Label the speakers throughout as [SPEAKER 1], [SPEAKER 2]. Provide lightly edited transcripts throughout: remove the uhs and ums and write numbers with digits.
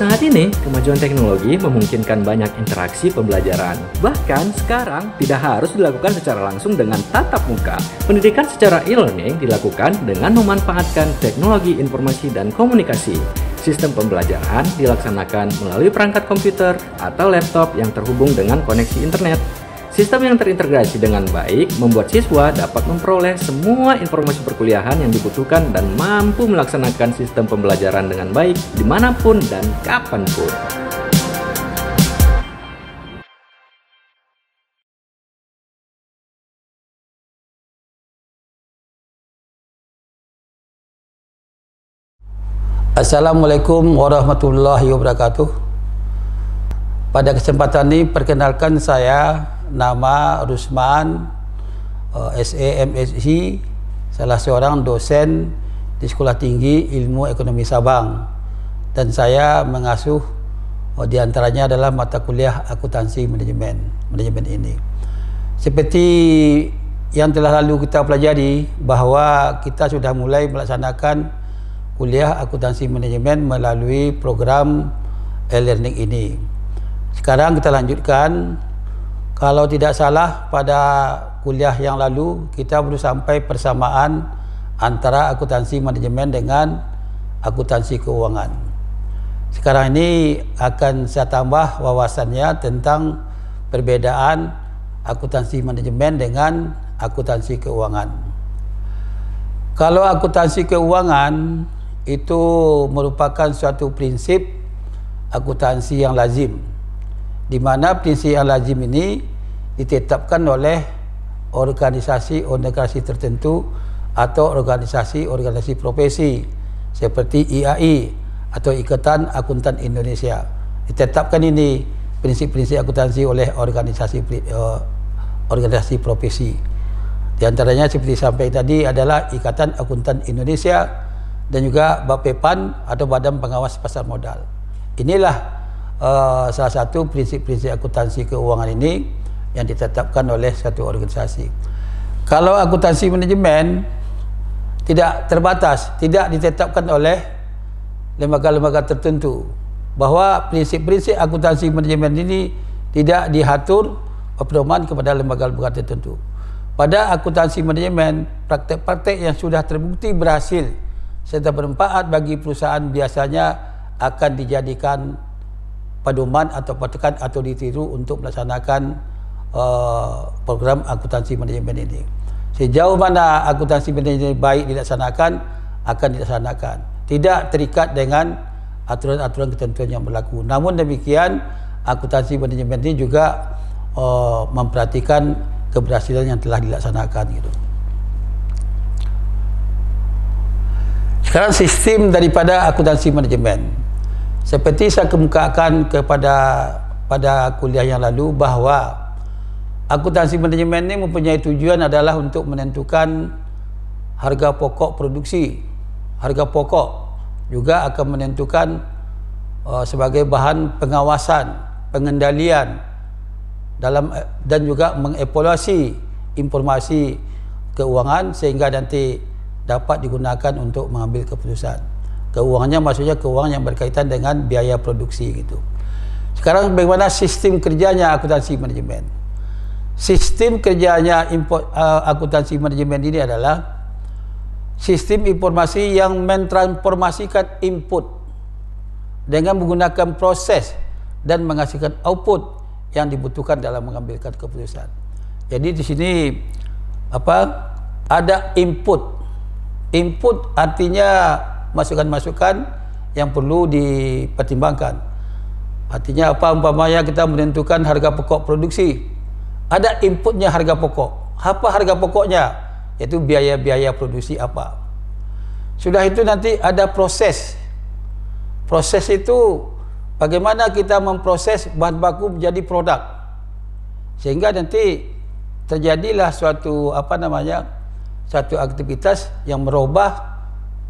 [SPEAKER 1] Saat ini, kemajuan teknologi memungkinkan banyak interaksi pembelajaran. Bahkan sekarang tidak harus dilakukan secara langsung dengan tatap muka. Pendidikan secara e-learning dilakukan dengan memanfaatkan teknologi informasi dan komunikasi. Sistem pembelajaran dilaksanakan melalui perangkat komputer atau laptop yang terhubung dengan koneksi internet. Sistem yang terintegrasi dengan baik membuat siswa dapat memperoleh semua informasi perkuliahan yang dibutuhkan dan mampu melaksanakan sistem pembelajaran dengan baik dimanapun dan kapanpun.
[SPEAKER 2] Assalamualaikum warahmatullahi wabarakatuh. Pada kesempatan ini perkenalkan saya, nama Rusman, SAMSI, salah seorang dosen di Sekolah Tinggi Ilmu Ekonomi Sabang, dan saya mengasuh diantaranya adalah mata kuliah akuntansi manajemen ini. Seperti yang telah lalu kita pelajari, bahwa kita sudah mulai melaksanakan kuliah akuntansi manajemen melalui program e-learning ini. Sekarang kita lanjutkan. Kalau tidak salah, pada kuliah yang lalu kita baru sampai persamaan antara akuntansi manajemen dengan akuntansi keuangan. Sekarang ini akan saya tambah wawasannya tentang perbedaan akuntansi manajemen dengan akuntansi keuangan. Kalau akuntansi keuangan itu merupakan suatu prinsip akuntansi yang lazim, di mana prinsip yang lazim ini ditetapkan oleh organisasi tertentu atau organisasi profesi seperti IAI atau Ikatan Akuntan Indonesia. Ditetapkan ini prinsip-prinsip akuntansi oleh organisasi profesi. Di antaranya seperti sampai tadi adalah Ikatan Akuntan Indonesia dan juga BAPEPAN atau Badan Pengawas Pasar Modal. Inilah salah satu prinsip-prinsip akuntansi keuangan ini yang ditetapkan oleh satu organisasi. Kalau akuntansi manajemen tidak terbatas, tidak ditetapkan oleh lembaga-lembaga tertentu, bahwa prinsip-prinsip akuntansi manajemen ini tidak diatur pedoman kepada lembaga-lembaga tertentu. Pada akuntansi manajemen, praktek-praktek yang sudah terbukti berhasil serta bermanfaat bagi perusahaan biasanya akan dijadikan pedoman atau patokan atau ditiru untuk melaksanakan program akuntansi manajemen ini. Sejauh mana akuntansi manajemen baik dilaksanakan, akan dilaksanakan, tidak terikat dengan aturan-aturan ketentuan yang berlaku. Namun demikian, akuntansi manajemen ini juga memperhatikan keberhasilan yang telah dilaksanakan gitu. Sekarang sistem daripada akuntansi manajemen. Seperti saya kemukakan pada kuliah yang lalu, bahwa akuntansi manajemen ini mempunyai tujuan adalah untuk menentukan harga pokok produksi. Harga pokok juga akan menentukan sebagai bahan pengawasan, pengendalian dan juga mengevaluasi informasi keuangan sehingga nanti dapat digunakan untuk mengambil keputusan. Keuangannya maksudnya keuangan yang berkaitan dengan biaya produksi gitu. Sekarang bagaimana sistem kerjanya akuntansi manajemen? Sistem kerjanya akuntansi manajemen ini adalah sistem informasi yang mentransformasikan input dengan menggunakan proses dan menghasilkan output yang dibutuhkan dalam mengambilkan keputusan. Jadi di sini ada input. Input artinya masukan-masukan yang perlu dipertimbangkan. Artinya apa? Umpamanya kita menentukan harga pokok produksi, ada inputnya harga pokok. Apa harga pokoknya? Yaitu biaya-biaya produksi apa. Sudah itu nanti ada proses. Proses itu bagaimana kita memproses bahan baku menjadi produk, sehingga nanti terjadilah suatu satu aktivitas yang merubah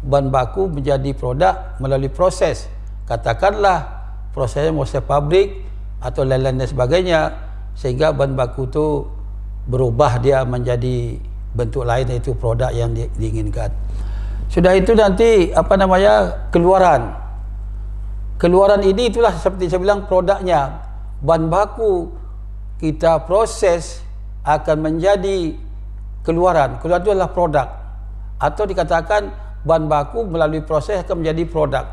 [SPEAKER 2] bahan baku menjadi produk melalui proses. Katakanlah prosesnya proses pabrik atau lain-lain dan sebagainya, sehingga bahan baku itu berubah dia menjadi bentuk lain, yaitu produk yang diinginkan. Sudah itu nanti keluaran. keluaran ini itulah seperti saya bilang produknya. Bahan baku kita proses akan menjadi keluaran. Keluaran itu adalah produk. Atau dikatakan bahan baku melalui proses akan menjadi produk.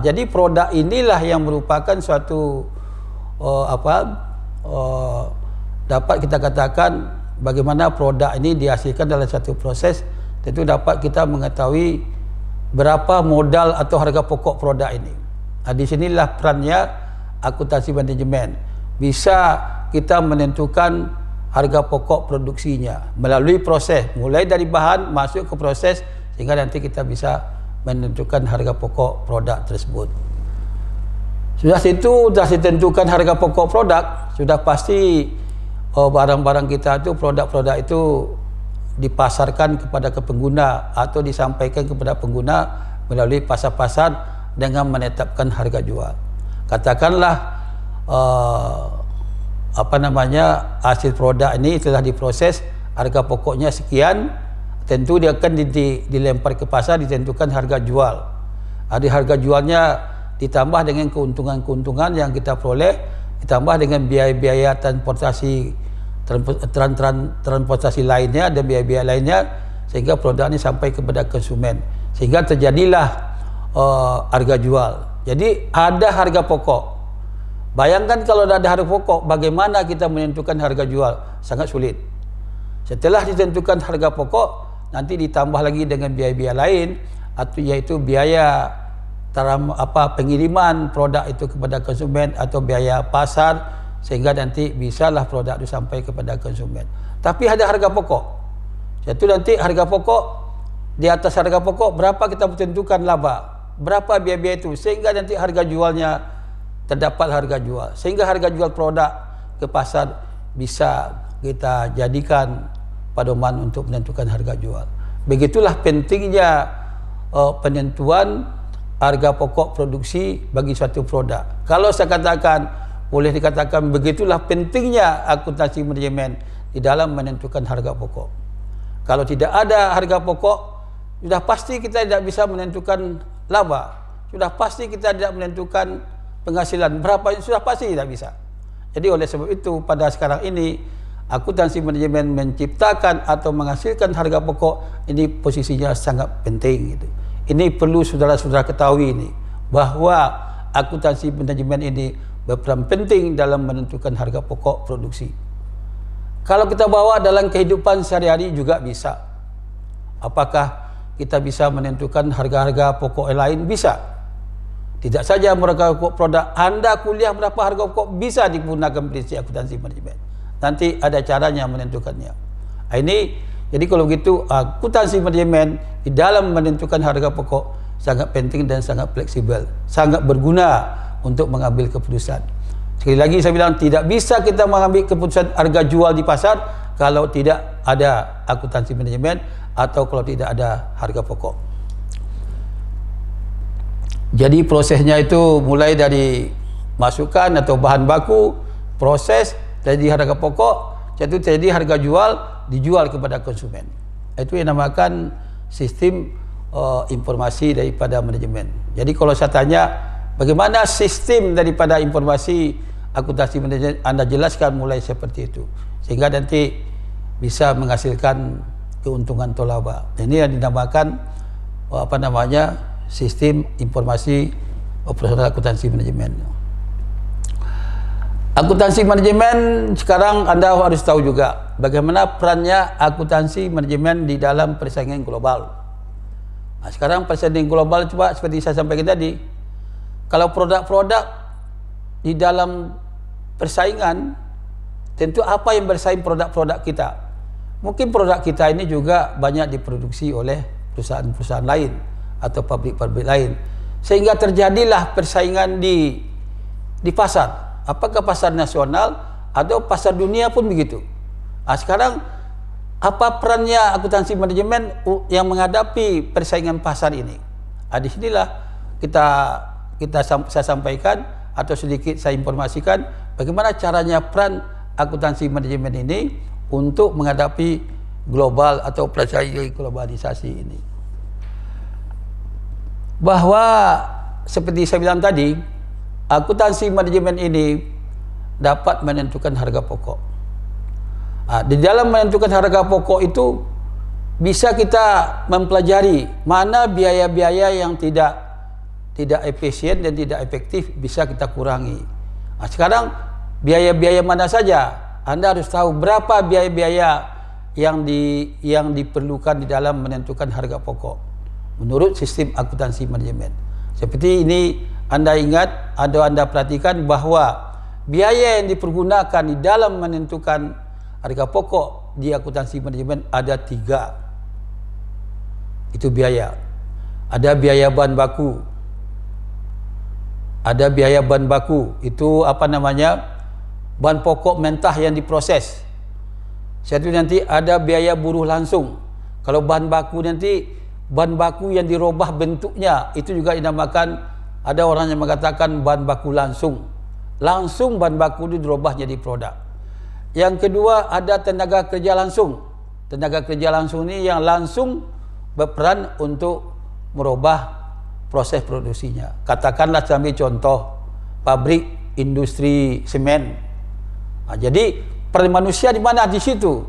[SPEAKER 2] Jadi produk inilah yang merupakan suatu dapat kita katakan bagaimana produk ini dihasilkan dalam satu proses. Tentu dapat kita mengetahui berapa modal atau harga pokok produk ini. Di sinilah perannya akuntansi manajemen. Bisa kita menentukan harga pokok produksinya melalui proses, mulai dari bahan masuk ke proses sehingga nanti kita bisa menentukan harga pokok produk tersebut. Sudah ditentukan harga pokok produk, sudah pasti barang-barang kita itu, produk-produk itu dipasarkan kepada pengguna atau disampaikan kepada pengguna melalui pasar-pasar dengan menetapkan harga jual. Katakanlah hasil produk ini telah diproses, harga pokoknya sekian, tentu dia akan dilempar ke pasar, ditentukan harga jual. Ada harga jualnya ditambah dengan keuntungan-keuntungan yang kita peroleh, ditambah dengan biaya-biaya transportasi lainnya dan biaya-biaya lainnya, sehingga produk ini sampai kepada konsumen, sehingga terjadilah harga jual. Jadi ada harga pokok. Bayangkan kalau ada harga pokok, bagaimana kita menentukan harga jual? Sangat sulit. Setelah ditentukan harga pokok, nanti ditambah lagi dengan biaya-biaya lain, yaitu biaya pengiriman produk itu kepada konsumen atau biaya pasar, sehingga nanti bisalah produk itu sampai kepada konsumen. Tapi ada harga pokok. Yaitu nanti harga pokok, di atas harga pokok berapa kita tentukan laba, berapa biaya-biaya itu, sehingga nanti harga jualnya terdapat harga jual, sehingga harga jual produk ke pasar bisa kita jadikan pedoman untuk menentukan harga jual. Begitulah pentingnya penentuan harga pokok produksi bagi suatu produk. Kalau saya katakan, boleh dikatakan begitulah pentingnya akuntansi manajemen di dalam menentukan harga pokok. Kalau tidak ada harga pokok, sudah pasti kita tidak bisa menentukan laba, sudah pasti kita tidak menentukan penghasilan berapa, sudah pasti tidak bisa. Jadi oleh sebab itu pada sekarang ini akuntansi manajemen menciptakan atau menghasilkan harga pokok ini posisinya sangat penting gitu. Ini perlu saudara-saudara ketahui ini, bahwa akuntansi manajemen ini berperan penting dalam menentukan harga pokok produksi. Kalau kita bawa dalam kehidupan sehari-hari juga bisa. Apakah kita bisa menentukan harga-harga pokok lain? Bisa. Tidak saja harga pokok produk, Anda kuliah berapa harga pokok bisa digunakan prinsip akuntansi manajemen. Nanti ada caranya menentukannya. Jadi kalau begitu akuntansi manajemen di dalam menentukan harga pokok sangat penting dan sangat fleksibel, sangat berguna untuk mengambil keputusan. Sekali lagi saya bilang, tidak bisa kita mengambil keputusan harga jual di pasar kalau tidak ada akuntansi manajemen atau kalau tidak ada harga pokok. Jadi prosesnya itu mulai dari masukan atau bahan baku, proses, jadi harga pokok, jadi terjadi harga jual, dijual kepada konsumen. Itu yang dinamakan sistem informasi daripada manajemen. Jadi kalau saya tanya, bagaimana sistem daripada informasi akuntansi manajemen, Anda jelaskan mulai seperti itu, sehingga nanti bisa menghasilkan keuntungan atau laba. Ini yang dinamakan sistem informasi operasional akuntansi manajemen. Akuntansi manajemen sekarang Anda harus tahu juga bagaimana perannya akuntansi manajemen di dalam persaingan global. Sekarang persaingan global, coba seperti saya sampaikan tadi, kalau produk-produk di dalam persaingan, tentu apa yang bersaing produk-produk kita? Mungkin produk kita ini juga banyak diproduksi oleh perusahaan-perusahaan lain atau pabrik-pabrik lain, sehingga terjadilah persaingan di pasar. Apakah pasar nasional atau pasar dunia pun begitu. Sekarang apa perannya akuntansi manajemen yang menghadapi persaingan pasar ini? Di sinilah saya sampaikan atau sedikit saya informasikan bagaimana caranya peran akuntansi manajemen ini untuk menghadapi global atau persaingan globalisasi ini. Bahwa seperti saya bilang tadi, akuntansi manajemen ini dapat menentukan harga pokok. Di dalam menentukan harga pokok itu bisa kita mempelajari mana biaya-biaya yang tidak efisien dan tidak efektif, bisa kita kurangi. Sekarang biaya-biaya mana saja? Anda harus tahu berapa biaya-biaya yang diperlukan di dalam menentukan harga pokok menurut sistem akuntansi manajemen. Seperti ini, Anda ingat atau Anda perhatikan bahwa biaya yang dipergunakan di dalam menentukan harga pokok di akuntansi manajemen ada 3. Itu biaya. Ada biaya bahan baku. Ada biaya bahan baku. Itu apa namanya? Bahan pokok mentah yang diproses. Satu nanti ada biaya buruh langsung. Kalau bahan baku nanti bahan baku yang dirubah bentuknya, itu juga dinamakan, ada orang yang mengatakan bahan baku langsung. Langsung bahan baku itu dirubah jadi produk. Yang kedua ada tenaga kerja langsung. Tenaga kerja langsung ini yang langsung berperan untuk merubah proses produksinya. Katakanlah sambil contoh pabrik industri semen. Jadi peran manusia di mana di situ?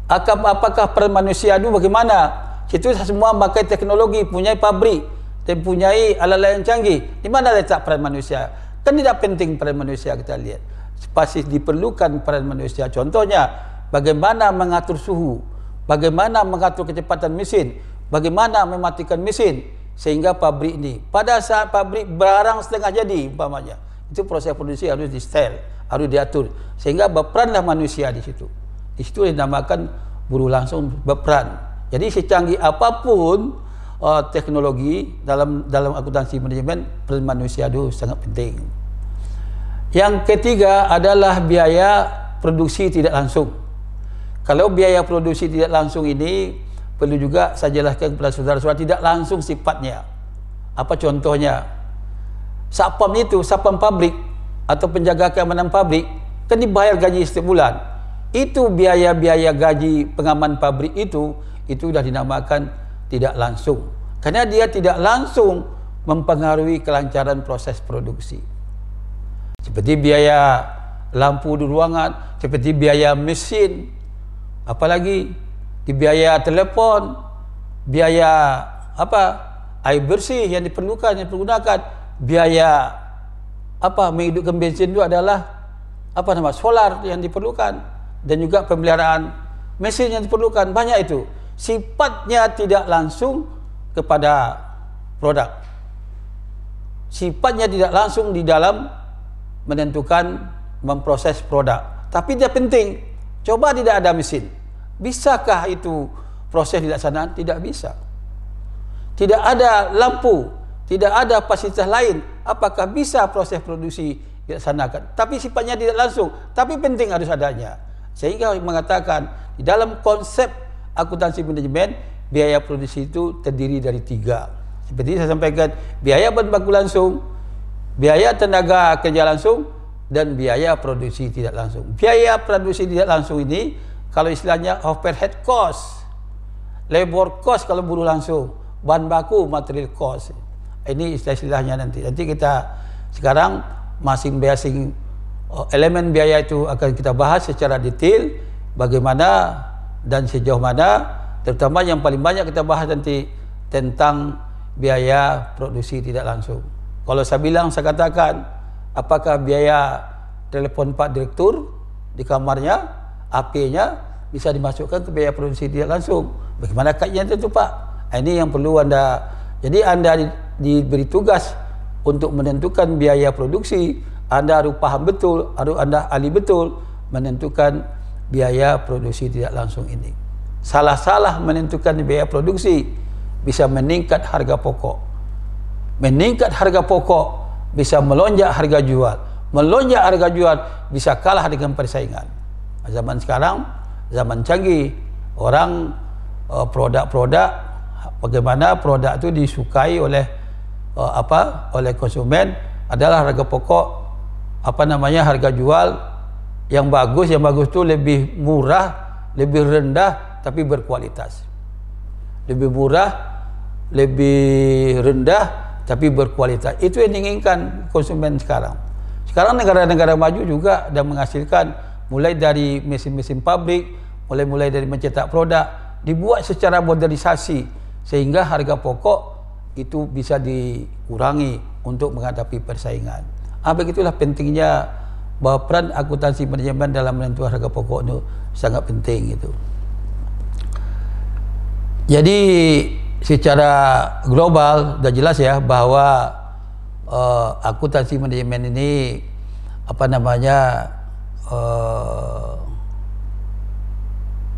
[SPEAKER 2] Apakah peran manusia itu bagaimana? Situ semua pakai teknologi, punya pabrik dan punyai alat-alat yang canggih. Di mana letak peran manusia? Kan tidak penting peran manusia, kita lihat. Pasti diperlukan peran manusia. Contohnya, bagaimana mengatur suhu, bagaimana mengatur kecepatan mesin, bagaimana mematikan mesin sehingga pabrik ini. Pada saat pabrik barang setengah jadi, umpamanya, itu proses produksi harus di setel, harus diatur, sehingga berperanlah manusia di situ. Di situ dinamakan buruh langsung berperan. Jadi secanggih apapun teknologi dalam akuntansi manajemen, peran manusia itu sangat penting. Yang ketiga adalah biaya produksi tidak langsung. Kalau biaya produksi tidak langsung ini perlu juga saya jelaskan kepada saudara-saudara, tidak langsung sifatnya. Apa contohnya? Satpam itu, satpam pabrik atau penjaga keamanan pabrik kan dibayar gaji setiap bulan. Itu biaya-biaya gaji pengaman pabrik itu sudah dinamakan tidak langsung. Karena dia tidak langsung mempengaruhi kelancaran proses produksi. Seperti biaya lampu di ruangan, seperti biaya mesin, apalagi di biaya telepon, biaya air bersih yang diperlukan, yang digunakan, biaya menghidupkan bensin itu adalah solar yang diperlukan, dan juga pemeliharaan mesin yang diperlukan, banyak itu. Sifatnya tidak langsung kepada produk. Sifatnya tidak langsung di dalam menentukan memproses produk. Tapi dia penting. Coba tidak ada mesin, bisakah itu proses dilaksanakan? Tidak bisa. Tidak ada lampu, tidak ada fasilitas lain, apakah bisa proses produksi dilaksanakan? Tapi sifatnya tidak langsung, tapi penting harus adanya. Sehingga mengatakan di dalam konsep akuntansi manajemen, biaya produksi itu terdiri dari 3. Seperti saya sampaikan, biaya bahan baku langsung, biaya tenaga kerja langsung, dan biaya produksi tidak langsung. Biaya produksi tidak langsung ini, kalau istilahnya overhead cost, labor cost kalau buruh langsung, bahan baku material cost. Ini istilah-istilahnya nanti. Nanti kita sekarang masing-masing elemen biaya itu akan kita bahas secara detail, bagaimana dan sejauh mana, terutama yang paling banyak kita bahas nanti tentang biaya produksi tidak langsung. Kalau saya katakan, apakah biaya telepon Pak Direktur di kamarnya, AP-nya bisa dimasukkan ke biaya produksi tidak langsung? Bagaimana kaitnya itu Pak? Ini yang perlu Anda. Jadi Anda diberi tugas untuk menentukan biaya produksi, Anda harus paham betul, harus Anda ahli betul menentukan biaya produksi tidak langsung ini. Salah-salah menentukan biaya produksi bisa meningkat harga pokok. Meningkat harga pokok bisa melonjak harga jual. Melonjak harga jual bisa kalah dengan persaingan. Zaman sekarang, zaman canggih, orang produk-produk, bagaimana produk itu disukai oleh oleh konsumen adalah harga pokok, harga jual yang bagus itu lebih murah, lebih rendah tapi berkualitas. Lebih murah, lebih rendah tapi berkualitas. Itu yang diinginkan konsumen sekarang. Sekarang negara-negara maju juga dan menghasilkan mulai dari mesin-mesin pabrik, mulai dari mencetak produk, dibuat secara modernisasi sehingga harga pokok itu bisa dikurangi untuk menghadapi persaingan. Begitulah pentingnya bahwa peran akuntansi manajemen dalam menentukan harga pokok itu sangat penting gitu. Jadi secara global sudah jelas ya bahwa akuntansi manajemen ini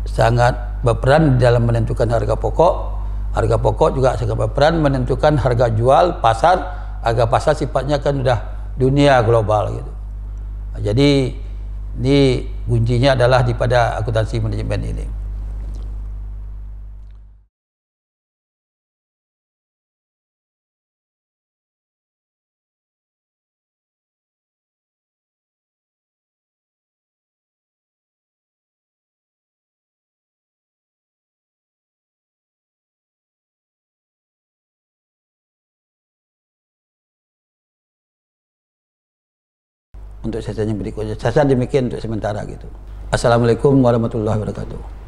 [SPEAKER 2] sangat berperan dalam menentukan harga pokok. Harga pokok juga sangat berperan menentukan harga jual pasar. Harga pasar sifatnya kan sudah dunia global gitu. Jadi ini kuncinya adalah pada akuntansi manajemen ini. Untuk sesi berikutnya, saya demikian untuk sementara gitu. Assalamualaikum warahmatullahi wabarakatuh.